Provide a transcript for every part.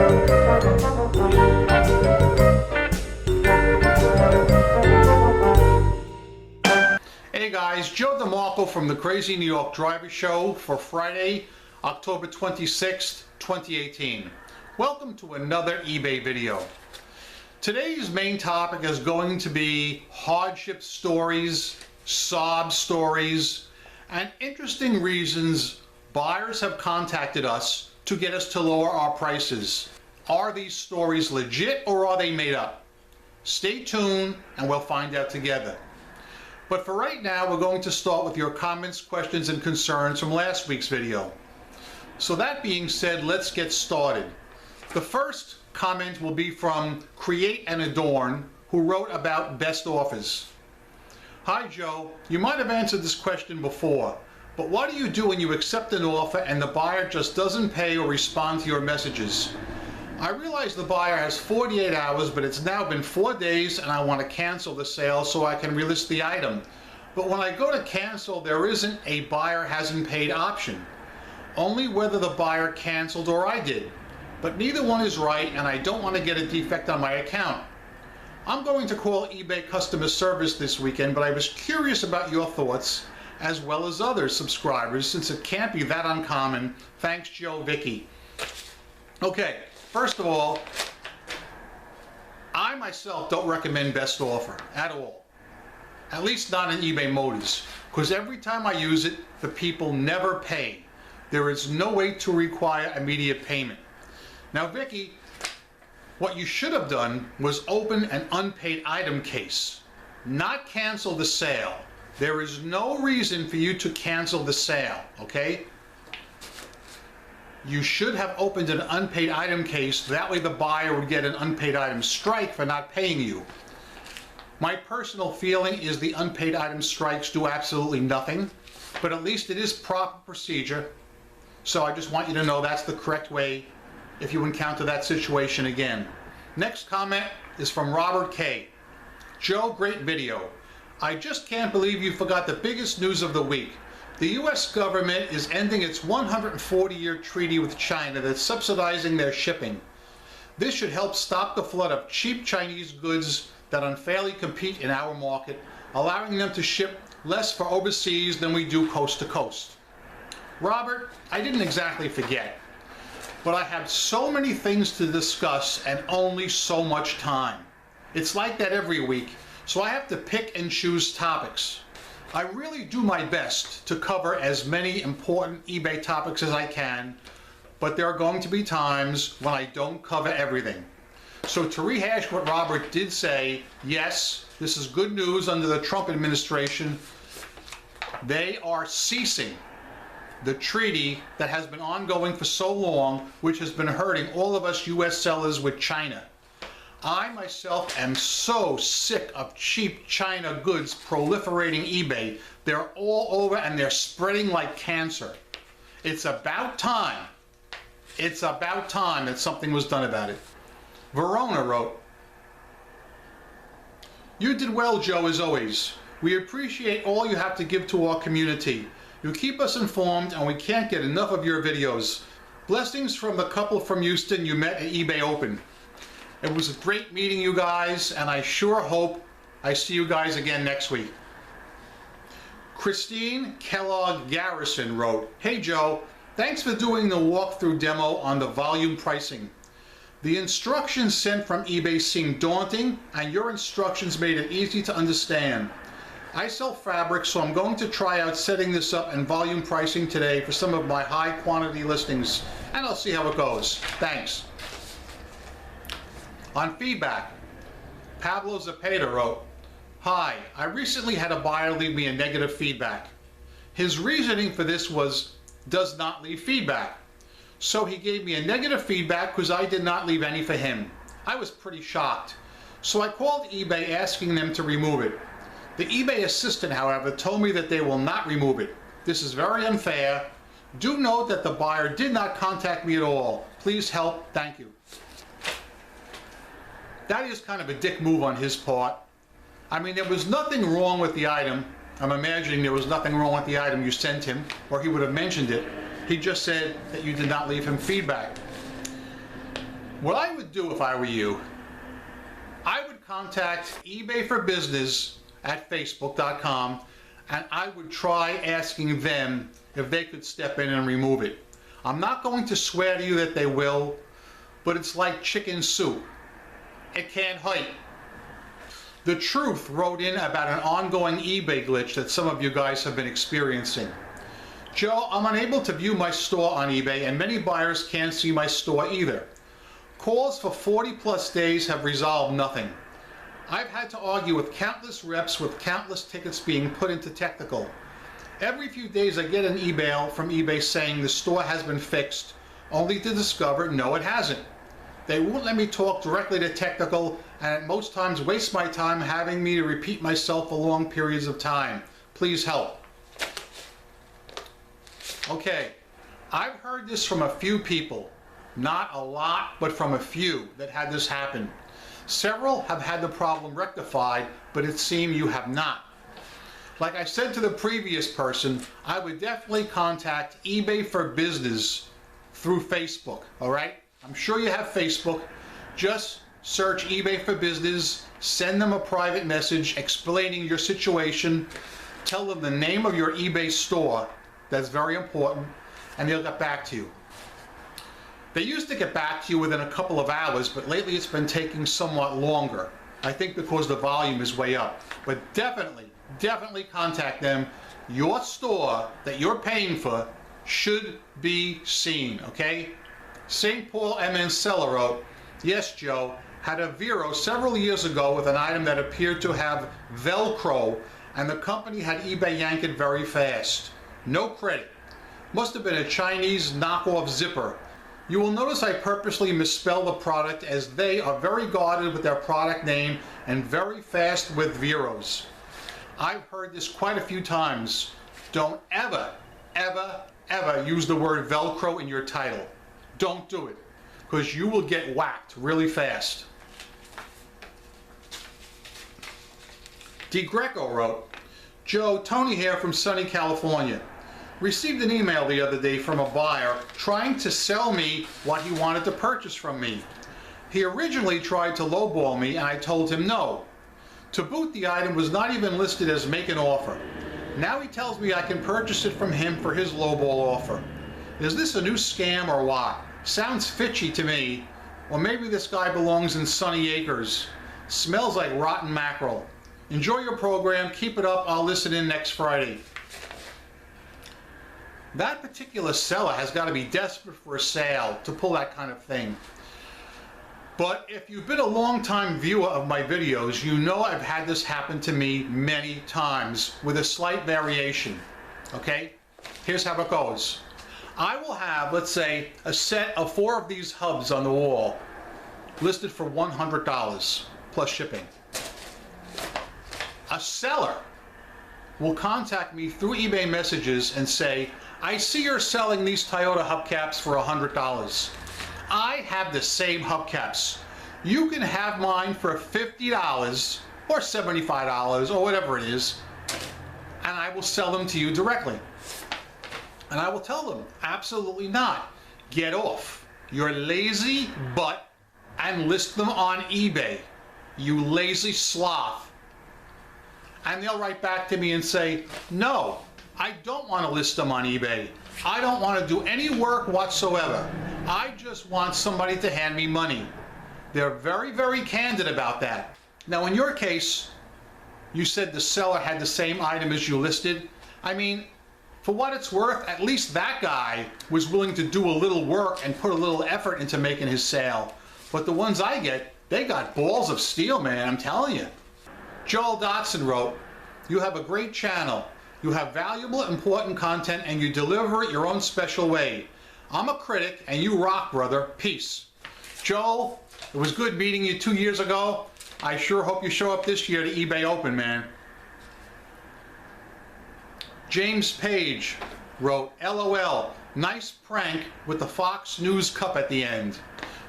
Hey guys, Joe DeMarco from the Crazy New York Driver Show for Friday, October 26th, 2018. Welcome to another eBay video. Today's main topic is going to be hardship stories, sob stories, and interesting reasons buyers have contacted us to get us to lower our prices. Are these stories legit or are they made up? Stay tuned and we'll find out together. But for right now, we're going to start with your comments, questions, and concerns from last week's video. So that being said, let's get started. The first comment will be from Create and Adorn, who wrote about best offers. Hi Joe, you might have answered this question before, but what do you do when you accept an offer and the buyer just doesn't pay or respond to your messages? I realize the buyer has 48 hours, but it's now been 4 days and I want to cancel the sale so I can relist the item. But when I go to cancel, there isn't a buyer hasn't paid option. Only whether the buyer canceled or I did. But neither one is right and I don't want to get a defect on my account. I'm going to call eBay customer service this weekend, but I was curious about your thoughts as well as other subscribers since it can't be that uncommon. Thanks, Joe Vicky. Okay. First of all, I myself don't recommend best offer at all. At least not in eBay Motors, because every time I use it, the people never pay. There is no way to require immediate payment. Now, Vicky, what you should have done was open an unpaid item case, not cancel the sale. There is no reason for you to cancel the sale, okay? You should have opened an unpaid item case. That way the buyer would get an unpaid item strike for not paying you. My personal feeling is the unpaid item strikes do absolutely nothing, but at least it is proper procedure. So I just want you to know that's the correct way if you encounter that situation again. Next comment is from Robert K. Joe, great video. I just can't believe you forgot the biggest news of the week. The U.S. government is ending its 140-year treaty with China that's subsidizing their shipping. This should help stop the flood of cheap Chinese goods that unfairly compete in our market, allowing them to ship less for overseas than we do coast to coast. Robert, I didn't exactly forget, but I have so many things to discuss and only so much time. It's like that every week, so I have to pick and choose topics. I really do my best to cover as many important eBay topics as I can, but there are going to be times when I don't cover everything. So to rehash what Robert did say, yes, this is good news under the Trump administration. They are ceasing the treaty that has been ongoing for so long, which has been hurting all of us U.S. sellers with China. I myself am so sick of cheap China goods proliferating eBay. They're all over and they're spreading like cancer. It's about time. It's about time that something was done about it. Verona wrote, you did well, Joe, as always. We appreciate all you have to give to our community. You keep us informed and we can't get enough of your videos. Blessings from the couple from Houston you met at eBay Open. It was a great meeting you guys, and I sure hope I see you guys again next week. Christine Kellogg Garrison wrote, hey Joe, thanks for doing the walkthrough demo on the volume pricing. The instructions sent from eBay seemed daunting, and your instructions made it easy to understand. I sell fabric, so I'm going to try out setting this up and volume pricing today for some of my high quantity listings, and I'll see how it goes. Thanks. On feedback, Pablo Zapata wrote, hi, I recently had a buyer leave me a negative feedback. His reasoning for this was, does not leave feedback. So he gave me a negative feedback because I did not leave any for him. I was pretty shocked. So I called eBay asking them to remove it. The eBay assistant, however, told me that they will not remove it. This is very unfair. Do note that the buyer did not contact me at all. Please help. Thank you. That is kind of a dick move on his part. I mean, there was nothing wrong with the item. I'm imagining there was nothing wrong with the item you sent him, or he would have mentioned it. He just said that you did not leave him feedback. What I would do if I were you, I would contact eBay for Business at Facebook.com, and I would try asking them if they could step in and remove it. I'm not going to swear to you that they will, but it's like chicken soup. It can't hurt. The Truth wrote in about an ongoing eBay glitch that some of you guys have been experiencing. Joe, I'm unable to view my store on eBay, and many buyers can't see my store either. Calls for 40+ days have resolved nothing. I've had to argue with countless reps with countless tickets being put into technical. Every few days I get an email from eBay saying the store has been fixed, only to discover no, it hasn't. They won't let me talk directly to technical, and at most times waste my time having me to repeat myself for long periods of time. Please help. Okay, I've heard this from a few people. Not a lot, but from a few that had this happen. Several have had the problem rectified, but it seems you have not. Like I said to the previous person, I would definitely contact eBay for Business through Facebook, all right? I'm sure you have Facebook. Just search eBay for Business, send them a private message explaining your situation, tell them the name of your eBay store, that's very important, and they'll get back to you. They used to get back to you within a couple of hours, but lately it's been taking somewhat longer. I think because the volume is way up. But definitely contact them. Your store that you're paying for should be seen, okay? St. Paul MN Seller wrote, yes, Joe, had a Vero several years ago with an item that appeared to have Velcro, and the company had eBay yank it very fast. No credit. Must have been a Chinese knockoff zipper. You will notice I purposely misspell the product, as they are very guarded with their product name and very fast with Veros. I've heard this quite a few times. Don't ever use the word Velcro in your title. Don't do it, because you will get whacked really fast. DeGreco wrote, Joe, Tony here from sunny California. Received an email the other day from a buyer trying to sell me what he wanted to purchase from me. He originally tried to lowball me, and I told him no. To boot, the item was not even listed as make an offer. Now he tells me I can purchase it from him for his lowball offer. Is this a new scam or what? Sounds fishy to me. Or maybe this guy belongs in Sunny Acres. Smells like rotten mackerel. Enjoy your program. Keep it up. I'll listen in next Friday. That particular seller has got to be desperate for a sale to pull that kind of thing. But if you've been a long-time viewer of my videos, you know I've had this happen to me many times with a slight variation. Okay? Here's how it goes. I will have, let's say, a set of 4 of these hubs on the wall listed for $100 plus shipping. A seller will contact me through eBay messages and say, I see you're selling these Toyota hubcaps for $100. I have the same hubcaps. You can have mine for $50 or $75 or whatever it is, and I will sell them to you directly. And I will tell them, absolutely not. Get off your lazy butt and list them on eBay, you lazy sloth. And they'll write back to me and say, no, I don't want to list them on eBay. I don't want to do any work whatsoever. I just want somebody to hand me money. They're very candid about that. Now in your case, you said the seller had the same item as you listed. I mean, for what it's worth, at least that guy was willing to do a little work and put a little effort into making his sale. But the ones I get, they got balls of steel, man, I'm telling you. Joel Dotson wrote, you have a great channel. You have valuable, important content, and you deliver it your own special way. I'm a critic, and you rock, brother. Peace. Joel, it was good meeting you 2 years ago. I sure hope you show up this year to eBay Open, man. James Page wrote, LOL, nice prank with the Fox News cup at the end.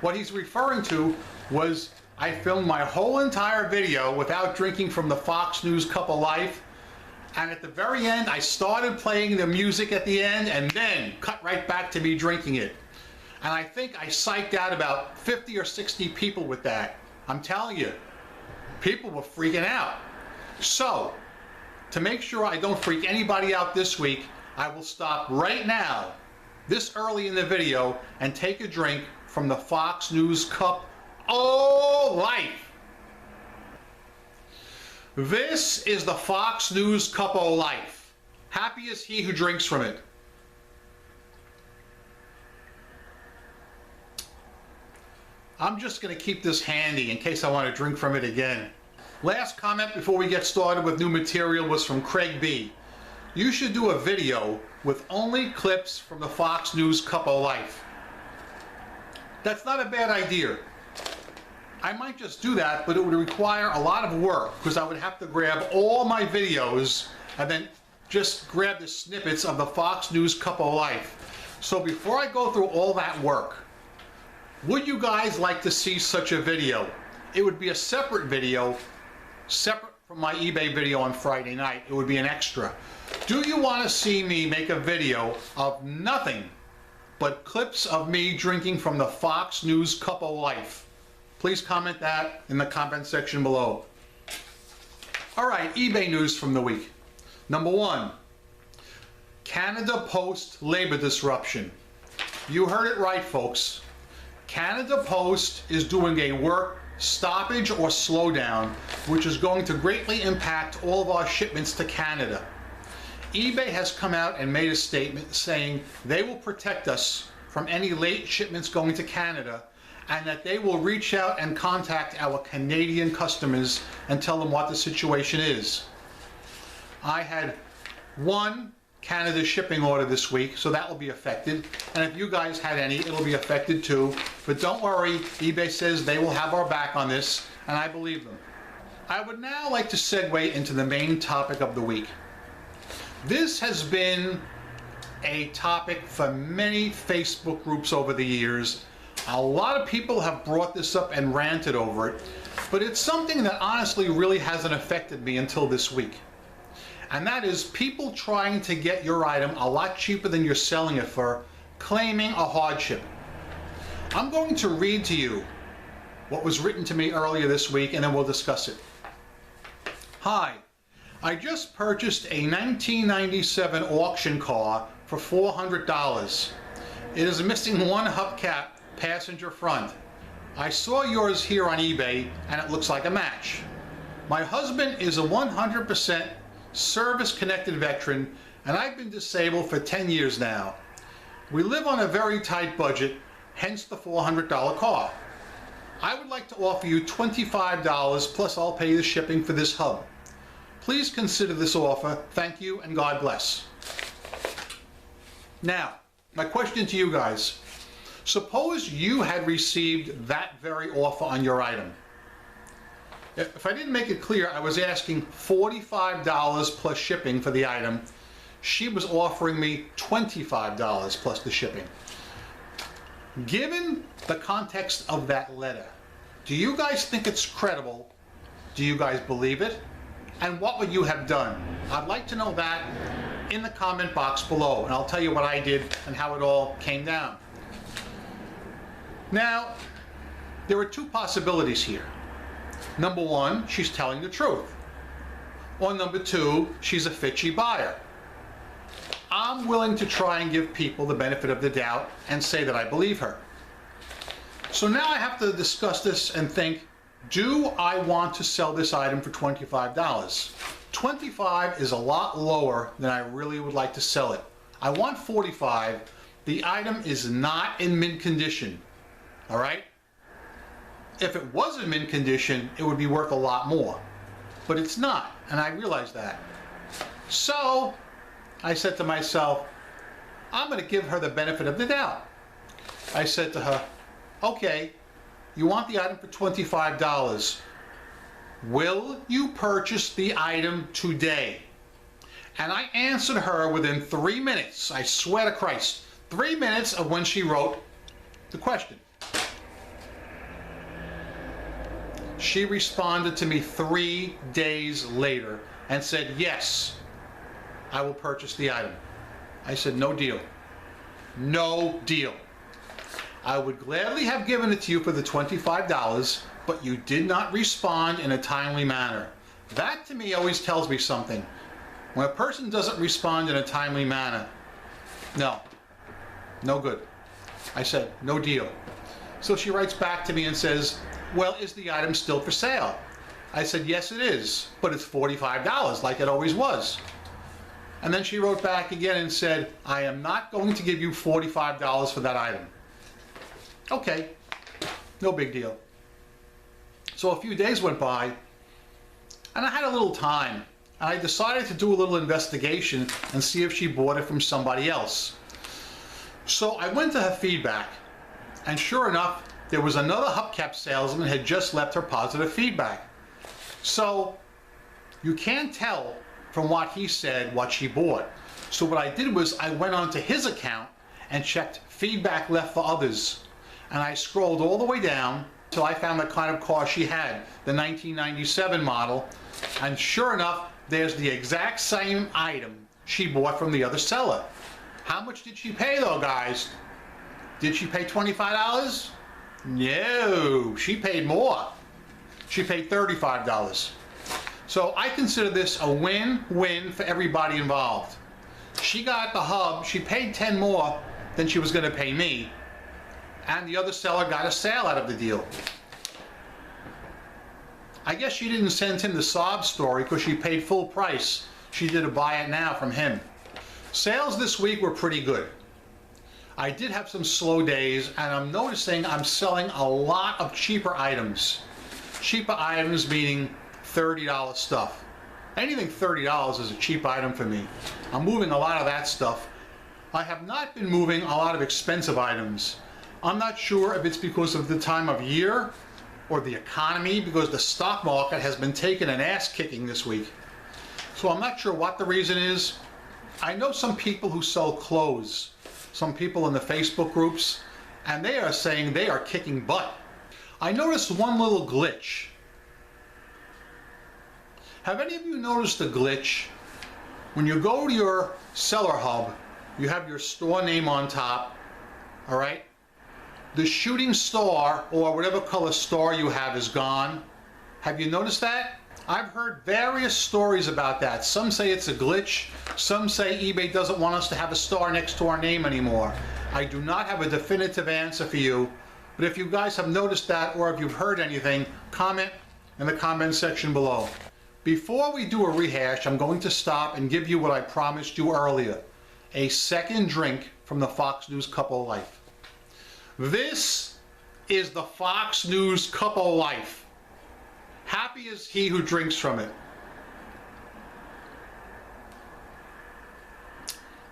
What he's referring to was I filmed my whole entire video without drinking from the Fox News cup of life. And at the very end, I started playing the music at the end and then cut right back to me drinking it. And I think I psyched out about 50 or 60 people with that. I'm telling you, people were freaking out. So, to make sure I don't freak anybody out this week, I will stop right now, this early in the video, and take a drink from the Fox News Cup O Life. This is the Fox News Cup O Life. Happy is he who drinks from it. I'm just going to keep this handy in case I want to drink from it again. Last comment before we get started with new material was from Craig B. You should do a video with only clips from the Fox News Cup O Life. That's not a bad idea. I might just do that, but it would require a lot of work because I would have to grab all my videos and then just grab the snippets of the Fox News Cup O Life. So before I go through all that work, would you guys like to see such a video? It would be a separate video, separate from my eBay video on Friday night. It would be an extra. Do you want to see me make a video of nothing but clips of me drinking from the Fox News Cup O Life? Please comment that in the comment section below. Alright, eBay news from the week. Number 1, Canada Post labor disruption. You heard it right, folks. Canada Post is doing a work stoppage or slowdown, which is going to greatly impact all of our shipments to Canada. eBay has come out and made a statement saying they will protect us from any late shipments going to Canada, and that they will reach out and contact our Canadian customers and tell them what the situation is. I had one Canada shipping order this week, so that will be affected. And if you guys had any, it'll be affected too. But don't worry, eBay says they will have our back on this, and I believe them. I would now like to segue into the main topic of the week. This has been a topic for many Facebook groups over the years. A lot of people have brought this up and ranted over it, but it's something that honestly really hasn't affected me until this week. And that is people trying to get your item a lot cheaper than you're selling it for, claiming a hardship. I'm going to read to you what was written to me earlier this week, and then we'll discuss it. Hi, I just purchased a 1997 auction car for $400. It is missing one hubcap, passenger front. I saw yours here on eBay and it looks like a match. My husband is a 100% service-connected veteran, and I've been disabled for 10 years now. We live on a very tight budget, hence the $400 car. I would like to offer you $25 plus I'll pay the shipping for this hub. Please consider this offer. Thank you and God bless. Now, my question to you guys. Suppose you had received that very offer on your item. If I didn't make it clear, I was asking $45 plus shipping for the item. She was offering me $25 plus the shipping. Given the context of that letter, do you guys think it's credible? Do you guys believe it? And what would you have done? I'd like to know that in the comment box below, and I'll tell you what I did and how it all came down. Now, there are two possibilities here. Number 1, she's telling the truth. Or number 2, she's a fitchy buyer. I'm willing to try and give people the benefit of the doubt and say that I believe her. So now I have to discuss this and think, do I want to sell this item for $25? $25 is a lot lower than I really would like to sell it. I want $45. The item is not in mint condition. All right? If it was in mint condition, it would be worth a lot more. But it's not, and I realize that. So, I said to myself, I'm going to give her the benefit of the doubt. I said to her, okay, you want the item for $25. Will you purchase the item today? And I answered her within 3 minutes. I swear to Christ, 3 minutes of when she wrote the question. She responded to me 3 days later and said, yes, I will purchase the item. I said, no deal. No deal. I would gladly have given it to you for the $25, but you did not respond in a timely manner. That to me always tells me something. When a person doesn't respond in a timely manner, no good. I said, no deal. So she writes back to me and says, well, is the item still for sale? I said, yes it is, but it's $45 like it always was. And then she wrote back again and said, I am not going to give you $45 for that item. Okay, no big deal. So a few days went by, and I had a little time, and I decided to do a little investigation and see if she bought it from somebody else. So I went to her feedback, and sure enough, there was another hubcap salesman had just left her positive feedback. So you can't tell from what he said what she bought. So what I did was I went onto his account and checked feedback left for others. And I scrolled all the way down till I found the kind of car she had, the 1997 model. And sure enough, there's the exact same item she bought from the other seller. How much did she pay though, guys? Did she pay $25? No, she paid more. She paid $35. So I consider this a win-win for everybody involved. She got the hub, she paid 10 more than she was gonna pay me, and the other seller got a sale out of the deal. I guess she didn't send him the sob story because she paid full price. She did a buy it now from him. Sales this week were pretty good. I did have some slow days, and I'm noticing I'm selling a lot of cheaper items. Cheaper items meaning $30 stuff. Anything $30 is a cheap item for me. I'm moving a lot of that stuff. I have not been moving a lot of expensive items. I'm not sure if it's because of the time of year or the economy, because the stock market has been taking an ass kicking this week. So I'm not sure what the reason is. I know some people who sell clothes, some people in the Facebook groups, and they are saying they are kicking butt. I noticed one little glitch. Have any of you noticed a glitch? When you go to your seller hub, you have your store name on top, all right? The shooting star, or whatever color star you have, is gone. Have you noticed that? I've heard various stories about that. Some say it's a glitch. Some say eBay doesn't want us to have a star next to our name anymore. I do not have a definitive answer for you, but if you guys have noticed that, or if you've heard anything, comment in the comment section below. Before we do a rehash, I'm going to stop and give you what I promised you earlier, a second drink from the Fox News Cup of Life. This is the Fox News Cup of Life. Happy is he who drinks from it.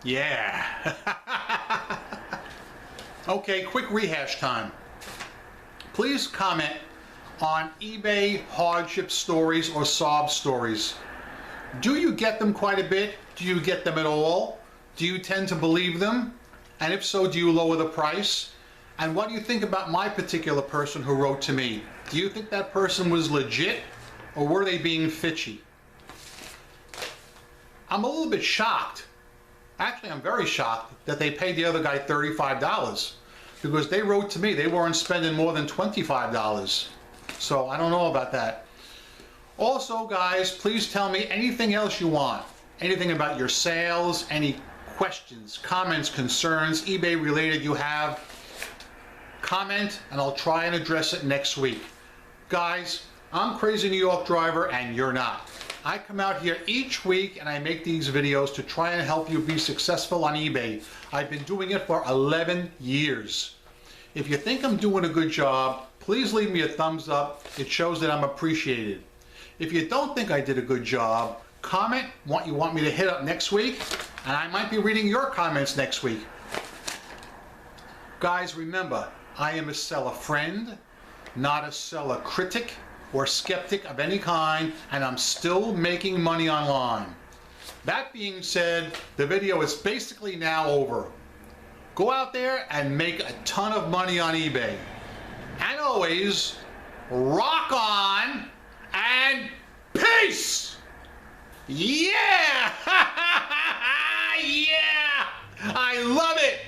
Yeah. Okay, quick rehash time. Please comment on eBay hardship stories or sob stories. Do you get them quite a bit? Do you get them at all? Do you tend to believe them? And if so, do you lower the price? And what do you think about my particular person who wrote to me? Do you think that person was legit, or were they being fitchy? I'm a little bit shocked. Actually, I'm very shocked that they paid the other guy $35, because they wrote to me they weren't spending more than $25. So I don't know about that. Also, guys, please tell me anything else you want. Anything about your sales, any questions, comments, concerns, eBay related you have. Comment and I'll try and address it next week. Guys, I'm Crazy New York Driver and you're not. I come out here each week and I make these videos to try and help you be successful on eBay. I've been doing it for 11 years. If you think I'm doing a good job, please leave me a thumbs up. It shows that I'm appreciated. If you don't think I did a good job, comment what you want me to hit up next week, and I might be reading your comments next week. Guys, remember, I am a seller friend, not a seller critic or skeptic of any kind, and I'm still making money online. That being said, the video is basically now over. Go out there and make a ton of money on eBay. And always, rock on and peace! Yeah! Yeah! I love it!